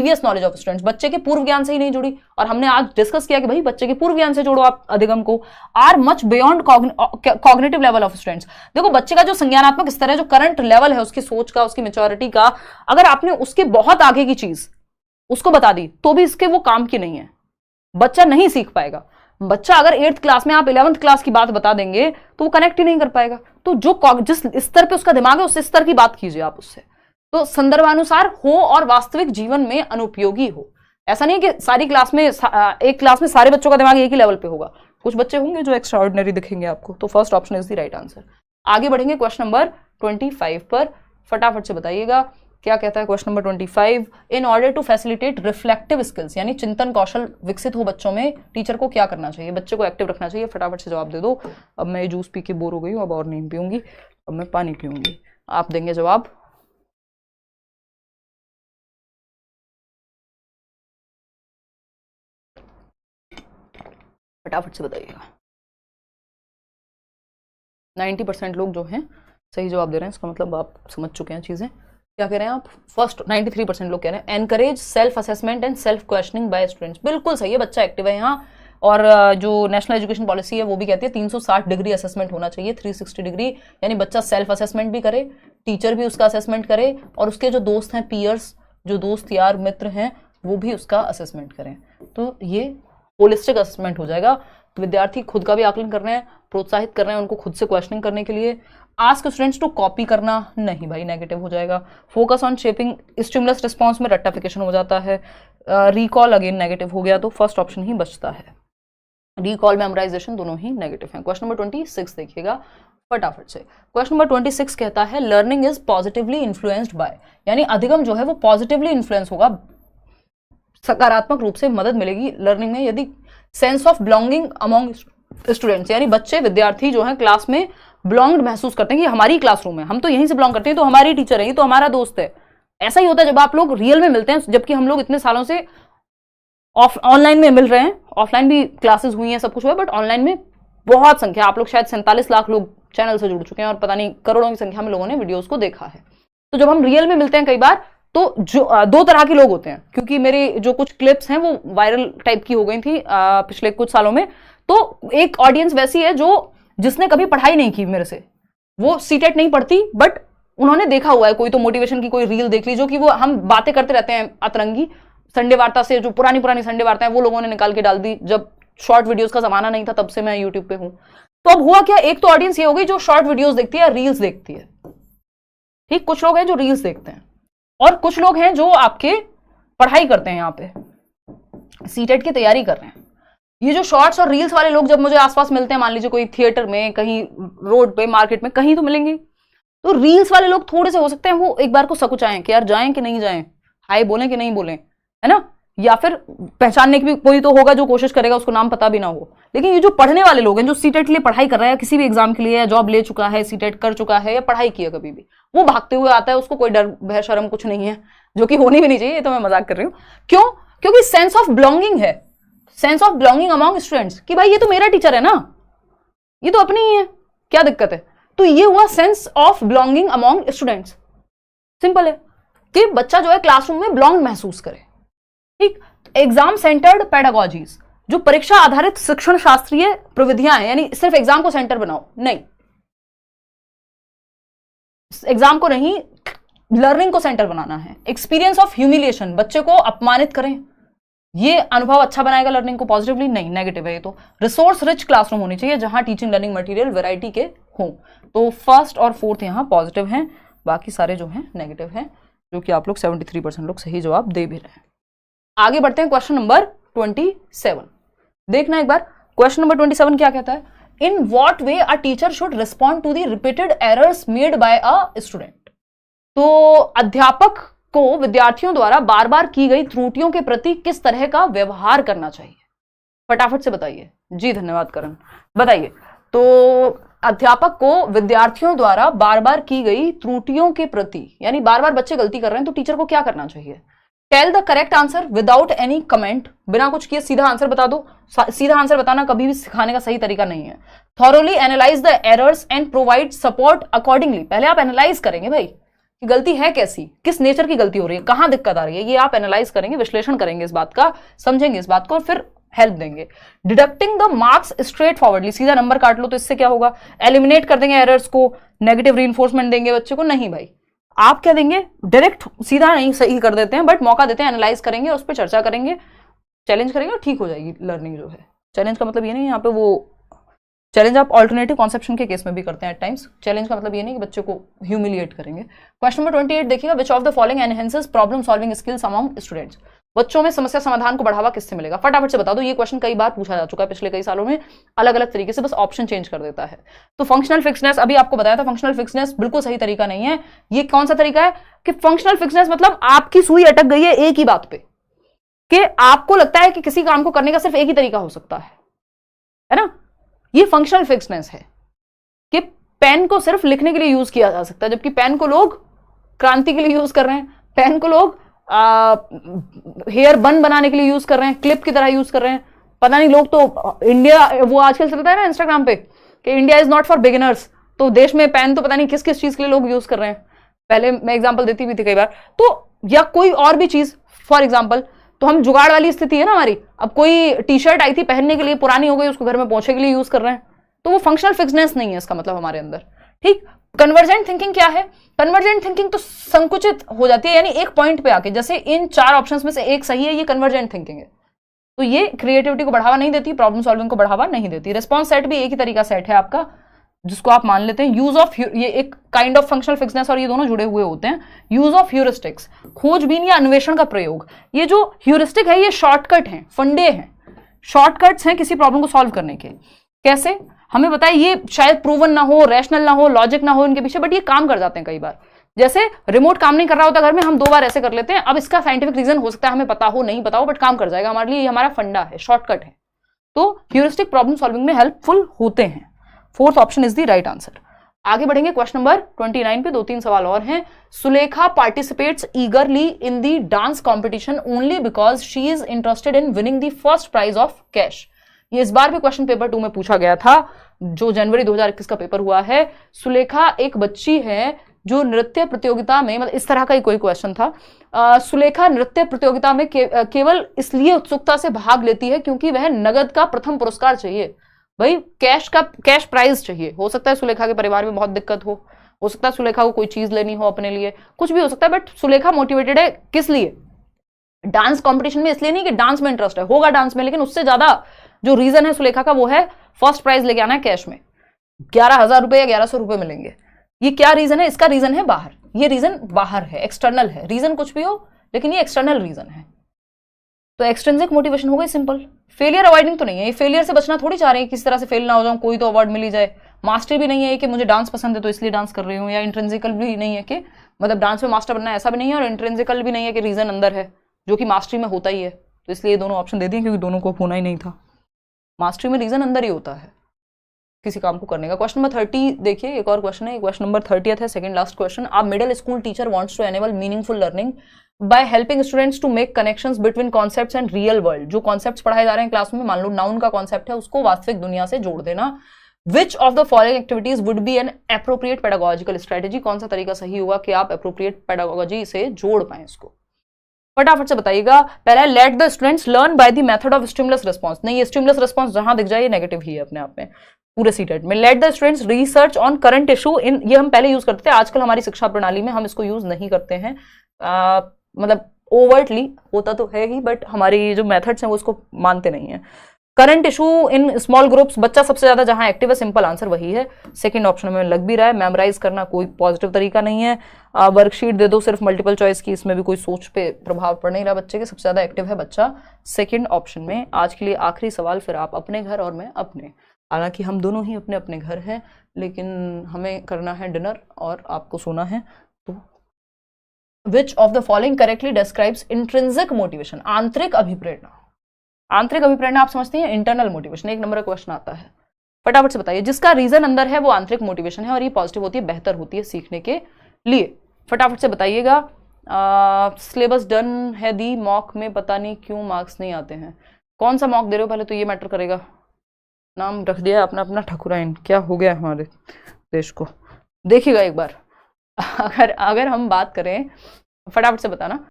Previous knowledge of students, बच्चे के पूर्व ज्ञान से ही नहीं जुड़ी। और हमने आज डिस्कस किया कि भाई बच्चे के पूर्व ज्ञान से जोड़ो आप अधिगम को। Are much beyond cognitive level of students, देखो बच्चे का जो संज्ञानात्मक स्तर है, जो करंट लेवल है उसकी सोच का, उसकी मेच्योरिटी का, अगर आपने उसके बहुत आगे की चीज उसको बता दी तो भी इसके वो काम की नहीं है, बच्चा नहीं सीख पाएगा। बच्चा अगर 8th क्लास में आप 11th क्लास की बात बता देंगे तो वो कनेक्ट ही नहीं कर पाएगा। तो जिस स्तर पे उसका दिमाग है उस स्तर की बात कीजिए आप उससे, तो संदर्भानुसार हो और वास्तविक जीवन में अनुपयोगी हो। ऐसा नहीं है कि सारी क्लास में एक क्लास में सारे बच्चों का दिमाग एक ही लेवल पे होगा, कुछ बच्चे होंगे जो एक्स्ट्रा ऑर्डिनरी दिखेंगे आपको। तो first option is the right answer. आगे बढ़ेंगे क्वेश्चन नंबर 25 पर, फटाफट से बताइएगा क्या कहता है question number 25। In order to facilitate reflective skills, यानी चिंतन कौशल विकसित हो बच्चों में, टीचर को क्या करना चाहिए, बच्चे को एक्टिव रखना चाहिए। फटाफट से जवाब दे दो। अब मैं जूस पी के बोर हो गई हूँ, अब और नहीं पीऊंगी, अब मैं पानी पीऊंगी। आप देंगे जवाब। फटाफट से बताइएगा। 90% लोग जो हैं सही जवाब दे रहे हैं, इसका मतलब आप समझ चुके हैं चीजें। क्या कह रहे हैं आप? फर्स्ट 93% लोग कह रहे हैं encourage self assessment and self questioning by students. बिल्कुल सही है, बच्चा एक्टिव है यहाँ। और जो नेशनल एजुकेशन पॉलिसी है वो भी कहती है 360 डिग्री असेसमेंट होना चाहिए, 360 डिग्री, यानी बच्चा सेल्फ असेसमेंट भी करे, टीचर भी उसका असेसमेंट करे, और उसके जो दोस्त हैं, पीयर्स, जो दोस्त यार मित्र हैं, वो भी उसका असेसमेंट करें। तो ये होलिस्टिक असेसमेंट हो जाएगा। तो विद्यार्थी खुद का भी आकलन कर रहे हैं, प्रोत्साहित कर रहे हैं उनको खुद से क्वेश्चनिंग करने के लिए। आस्क स्टूडेंट्स टू कॉपी करना नहीं भाई, नेगेटिव हो जाएगा। Focus on shaping stimulus response में रट्टाफिकेशन हो जाता है। रिकॉल अगेन नेगेटिव हो गया, तो फर्स्ट ऑप्शन ही बचता है। रिकॉल मेमोराइजेशन दोनों ही नेगेटिव हैं। क्वेश्चन नंबर 26 देखिएगा फटाफट से। क्वेश्चन नंबर 26 कहता है learning is positively influenced by, यानी अधिगम जो है वो पॉजिटिवली इन्फ्लुएंस होगा, सकारात्मक रूप से मदद मिलेगी लर्निंग में यदि sense of belonging among students, यानी बच्चे विद्यार्थी जो है क्लास में बिलोंग्ड महसूस करते हैं कि हमारी क्लासरूम है, हम तो यहीं से बिलोंग करते हैं, तो हमारी टीचर है, ये तो हमारा दोस्त है। ऐसा ही होता है जब आप लोग रियल में मिलते हैं, जबकि हम लोग इतने सालों से ऑनलाइन में मिल रहे हैं। ऑफलाइन भी क्लासेस हुई हैं, सब कुछ हुआ, बट ऑनलाइन में बहुत संख्या, आप लोग शायद 47 लाख लोग चैनल से जुड़ चुके हैं और पता नहीं करोड़ों की संख्या में लोगों ने वीडियोस को देखा है। तो जब हम रियल में मिलते हैं कई बार, तो जो 2 तरह के लोग होते हैं, क्योंकि मेरे जो कुछ क्लिप्स हैं वो वायरल टाइप की हो गई थी पिछले कुछ सालों में। तो एक ऑडियंस वैसी है जो जिसने कभी पढ़ाई नहीं की मेरे से, वो सीटेट नहीं पढ़ती, बट उन्होंने देखा हुआ है कोई तो मोटिवेशन की कोई रील देख ली, जो कि वो हम बातें करते रहते हैं अतरंगी संडे वार्ता से, जो पुरानी संडे वार्ता है वो लोगों ने निकाल के डाल दी, जब शॉर्ट वीडियोस का जमाना नहीं था तब से मैं यूट्यूब पे हूं। तो अब हुआ क्या, एक तो ऑडियंस ये हो गई जो शॉर्ट वीडियोस देखती है, रील्स देखती है, ठीक, कुछ लोग हैं जो रील्स देखते हैं, और कुछ लोग हैं जो आपके पढ़ाई करते हैं, यहाँ पे सीटेट की तैयारी कर रहे हैं। ये जो शॉर्ट्स और रील्स वाले लोग जब मुझे आसपास मिलते हैं, मान लीजिए कोई थिएटर में, कहीं रोड पे, मार्केट में, कहीं तो मिलेंगे, तो रील्स वाले लोग थोड़े से हो सकते हैं वो एक बार को सकुचाएं कि यार जाएं कि नहीं जाएं, हाय बोलें कि नहीं बोलें, है ना, या फिर पहचानने की भी कोई तो होगा जो कोशिश करेगा, उसको नाम पता भी ना हो। लेकिन ये जो पढ़ने वाले लोग हैं, जो सीटेट के लिए पढ़ाई कर रहा है, किसी भी एग्जाम के लिए, या जॉब ले चुका है, सीटेट कर चुका है, या पढ़ाई की है कभी भी, वो भागते हुए आता है, उसको कोई डर भय शर्म कुछ नहीं है, जो कि होनी भी नहीं चाहिए, ये तो मैं मजाक कर रही हूँ। क्यों? क्योंकि सेंस ऑफ बिलोंगिंग है, sense of belonging among students, कि भाई ये तो मेरा टीचर है ना, ये तो अपनी ही है, क्या दिक्कत है। तो ये हुआ sense of belonging among students. Simple है कि बच्चा जो है क्लासरूम में बिलोंग महसूस करे, ठीक। एग्जाम सेंटर्ड पेडागोजीज, जो परीक्षा आधारित शिक्षण शास्त्रीय प्रविधियां हैं, यानी सिर्फ एग्जाम को सेंटर बनाओ नहीं, एग्जाम को नहीं, लर्निंग को सेंटर बनाना है। एक्सपीरियंस ऑफ ह्यूमिलिएशन, बच्चे को अपमानित करें, ये अनुभव अच्छा बनाएगा लर्निंग को पॉजिटिवली, नहीं नेगेटिव है ये तो। रिसोर्स रिच क्लासरूम होनी चाहिए जहां टीचिंग लर्निंग मटेरियल वैरायटी के हों। तो फर्स्ट और फोर्थ यहां पॉजिटिव हैं, बाकी सारे जो हैं नेगेटिव हैं, जो कि आप लोग 73% लोग सही जवाब दे भी रहे हैं। आगे बढ़ते हैं क्वेश्चन नंबर 27। देखना एक बार क्वेश्चन नंबर 27 क्या कहता है। In what way a teacher should respond to the repeated errors made by a student. तो अध्यापक को विद्यार्थियों द्वारा बार बार की गई त्रुटियों के प्रति किस तरह का व्यवहार करना चाहिए, फटाफट से बताइए। जी धन्यवाद करण, बताइए। तो अध्यापक को विद्यार्थियों द्वारा बार बार की गई त्रुटियों के प्रति, यानी बार बार बच्चे गलती कर रहे हैं, तो टीचर को क्या करना चाहिए। Tell the correct answer without any comment, बिना कुछ किए सीधा आंसर बता दो। सीधा आंसर बताना कभी भी सिखाने का सही तरीका नहीं है। Thoroughly analyse the errors and provide support accordingly, पहले आप एनालाइज करेंगे भाई कि गलती है कैसी, किस नेचर की गलती हो रही है, कहां दिक्कत आ रही है, ये आप एनालाइज करेंगे, विश्लेषण करेंगे इस बात का, समझेंगे इस बात को और फिर हेल्प देंगे। Deducting the marks straight forwardly, सीधा नंबर काट लो तो इससे क्या होगा, एलिमिनेट कर देंगे एरर्स को, नेगेटिव रीइंफोर्समेंट देंगे बच्चे को, नहीं भाई आप क्या देंगे, डायरेक्ट सीधा नहीं सही कर देते हैं, बट मौका देते हैं, एनालाइज करेंगे, उस पर चर्चा करेंगे, चैलेंज करेंगे और ठीक हो जाएगी लर्निंग जो है। चैलेंज का मतलब ये नहीं यहाँ पे वो चैलेंज आप ऑल्टरनेटिव कॉन्सेप्शन के केस में भी करते हैं एट टाइम्स। चैलेंज का मतलब ये नहीं कि बच्चे को ह्यूमिलिएट करेंगे। क्वेश्चन नंबर 28 देखिएगा, which of the following enhances problem solving skills among students, बच्चों में समस्या समाधान को बढ़ावा किससे मिलेगा, फटाफट से बता दो। ये क्वेश्चन कई बार पूछा जा चुका है पिछले कई सालों में, अलग अलग तरीके से, बस ऑप्शन चेंज कर देता है। तो फंक्शनल फिक्सनेस, अभी आपको बताया था फंक्शनल फिक्सनेस बिल्कुल सही तरीका नहीं है। ये कौन सा तरीका है कि फंक्शनल फिक्सनेस मतलब आपकी सुई अटक गई है एक ही बात पे, कि आपको लगता है कि किसी काम को करने का सिर्फ एक ही तरीका हो सकता है ना, ये फंक्शनल फिक्सनेस है कि पेन को सिर्फ लिखने के लिए यूज किया जा सकता है, जबकि पेन को लोग क्रांति के लिए यूज कर रहे हैं, पेन को लोग हेयर बन बनाने के लिए यूज कर रहे हैं, क्लिप की तरह यूज कर रहे हैं। पता नहीं लोग तो इंडिया, वो आजकल चलता है ना इंस्टाग्राम पे कि India is not for beginners, तो देश में पेन तो पता नहीं किस किस चीज के लिए लोग यूज कर रहे हैं। पहले मैं एग्जाम्पल देती भी थी कई बार, तो या कोई और भी चीज, फॉर एग्जाम्पल तो हम जुगाड़ वाली स्थिति है ना हमारी, अब कोई टी शर्ट आई थी पहनने के लिए, पुरानी हो गई, उसको घर में पोंछे के लिए यूज कर रहे हैं, तो वो फंक्शनल फिक्सनेस नहीं है इसका मतलब हमारे अंदर। ठीक, कन्वर्जेंट थिंकिंग क्या है, कन्वर्जेंट थिंकिंग तो संकुचित हो जाती है, यानी एक पॉइंट पे आके, जैसे इन 4 ऑप्शंस में से एक सही है, ये कन्वर्जेंट थिंकिंग है। तो ये क्रिएटिविटी को बढ़ावा नहीं देती, प्रॉब्लम सॉल्विंग को बढ़ावा नहीं देती। रिस्पॉन्स सेट भी एक ही तरीका सेट है आपका, जिसको आप मान लेते हैं यूज ऑफ, ये एक काइंड ऑफ फंक्शनल फिक्सनेस और ये दोनों जुड़े हुए होते हैं। यूज ऑफ ह्यूरिस्टिक्स, खोजबीन या अन्वेषण का प्रयोग। ये जो ह्यूरिस्टिक है ये शॉर्टकट हैं, फंडे हैं, शॉर्टकट्स हैं किसी प्रॉब्लम को सॉल्व करने के। कैसे, हमें बताए, ये शायद प्रूवन ना हो, रैशनल ना हो, लॉजिक ना हो इनके पीछे, बट ये काम कर जाते हैं कई बार। जैसे रिमोट काम नहीं कर रहा होता घर में, हम 2 बार ऐसे कर लेते हैं। अब इसका साइंटिफिक रीजन हो सकता है हमें पता हो, नहीं पता हो, बट काम कर जाएगा हमारे लिए, ये हमारा फंडा है, शॉर्टकट है। तो ह्यूरिस्टिक प्रॉब्लम सॉल्विंग में हेल्पफुल होते हैं। 4th option is the right answer. आगे बढ़ेंगे, क्वेश्चन नंबर 29 पे 2-3 सवाल और हैं। Sulekha participates eagerly in the dance competition only because she is interested in winning the first prize of cash. ये इस बार भी क्वेश्चन पेपर 2 में पूछा गया था, जो जनवरी 2021 का पेपर हुआ है। सुलेखा एक बच्ची है जो नृत्य प्रतियोगिता में, मतलब इस तरह का ही कोई क्वेश्चन था, सुलेखा नृत्य प्रतियोगिता में केवल इसलिए उत्सुकता से भाग लेती है क्योंकि वह नगद का प्रथम पुरस्कार चाहिए। भाई कैश प्राइज चाहिए। हो सकता है सुलेखा के परिवार में बहुत दिक्कत हो सकता है सुलेखा को कोई चीज लेनी हो अपने लिए, कुछ भी हो सकता है, बट सुलेखा मोटिवेटेड है किस लिए, डांस कंपटीशन में, इसलिए नहीं कि डांस में इंटरेस्ट है, होगा डांस में, लेकिन उससे ज्यादा जो रीजन है सुलेखा का वो है फर्स्ट प्राइज लेके आना है कैश में, 11,000 रुपए या 1,100 रुपए मिलेंगे। ये क्या रीजन है, इसका रीजन है बाहर, ये रीजन बाहर है, एक्सटर्नल है। रीजन कुछ भी हो लेकिन ये एक्सटर्नल रीजन है। तो एक्सट्रिंसिक मोटिवेशन हो गई सिंपल। फेलियर अवॉइडिंग तो नहीं है, ये फेलियर से बचना थोड़ी चाह रहे हैं, किसी तरह से फेल ना हो जाऊं, कोई तो अवार्ड मिल ही जाए। मास्टर भी नहीं है कि मुझे डांस पसंद है तो इसलिए डांस कर रही हूँ, या इंट्रिंसिकल भी नहीं है कि मतलब डांस में मास्टर बनना है, ऐसा भी नहीं है, और इंट्रिंसिकल भी नहीं है कि रीजन अंदर है जो कि मास्टरी में होता ही है। तो इसलिए दोनों ऑप्शन दे दिए क्योंकि दोनों को होना ही नहीं था। मास्टरी में रीजन अंदर ही होता है किसी काम को करने का। क्वेश्चन नंबर 30 देखिए, एक और क्वेश्चन है, क्वेश्चन नंबर 30 है, second last question. A middle school teacher wants to enable meaningful learning by helping students to make connections between concepts and real world. जो कॉन्सेप्ट्स पढ़ाए जा रहे हैं क्लास में, मान लो नाउन का कॉन्सेप्ट है, उसको वास्तविक दुनिया से जोड़ देना। Which of the following activities would be N appropriate pedagogical strategy, कौन सा तरीका सही होगा कि आप एप्रोप्रिएट पेडागोजी से जोड़ पाए इसको, फटाफट से बताइएगा। पहला, let the students learn by the method of stimulus response. नहीं, ये स्टिमुलस रिस्पॉन्स जहां दिख जाए ये नेगेटिव ही है अपने आप में, पूरे सीटेट में। Let the students research on current issue in, ये हम पहले यूज करते थे, आजकल हमारी शिक्षा प्रणाली में हम इसको यूज नहीं करते हैं, मतलब ओवर्टली होता तो है ही, बट हमारी जो मेथड्स हैं वो इसको मानते नहीं है। Current issue in small groups, बच्चा सबसे ज्यादा जहां एक्टिव है, सिंपल आंसर वही है, सेकंड ऑप्शन में लग भी रहा है। मेमोराइज करना कोई पॉजिटिव तरीका नहीं है। वर्कशीट दे दो सिर्फ मल्टीपल चॉइस की, इसमें भी कोई सोच पे प्रभाव पड़ नहीं रहा बच्चे के, सबसे ज्यादा एक्टिव है बच्चा सेकंड ऑप्शन में। आज के लिए आखिरी सवाल, फिर आप अपने घर और मैं अपने, हालांकि हम दोनों ही अपने अपने घर हैं, लेकिन हमें करना है डिनर और आपको सोना है। तो which of the following correctly describes intrinsic motivation, आंतरिक अभिप्रेरणा। आंतरिक अभिप्रेरणा आप समझते हैं इंटरनल मोटिवेशन, 1 नंबर का क्वेश्चन आता है, फटाफट से बताइए। जिसका रीजन अंदर है वो आंतरिक मोटिवेशन है और ये पॉजिटिव होती है, बेहतर होती है सीखने के लिए, फटाफट से बताइएगा। सिलेबस डन है दी मॉक में, पता नहीं क्यों मार्क्स नहीं आते हैं। कौन सा मॉक दे रहे हो पहले तो ये मैटर करेगा। नाम रख दिया अपना अपना ठकुराइन, क्या हो गया हमारे देश को, देखिएगा एक बार। अगर अगर हम बात करें, फटाफट से बताना,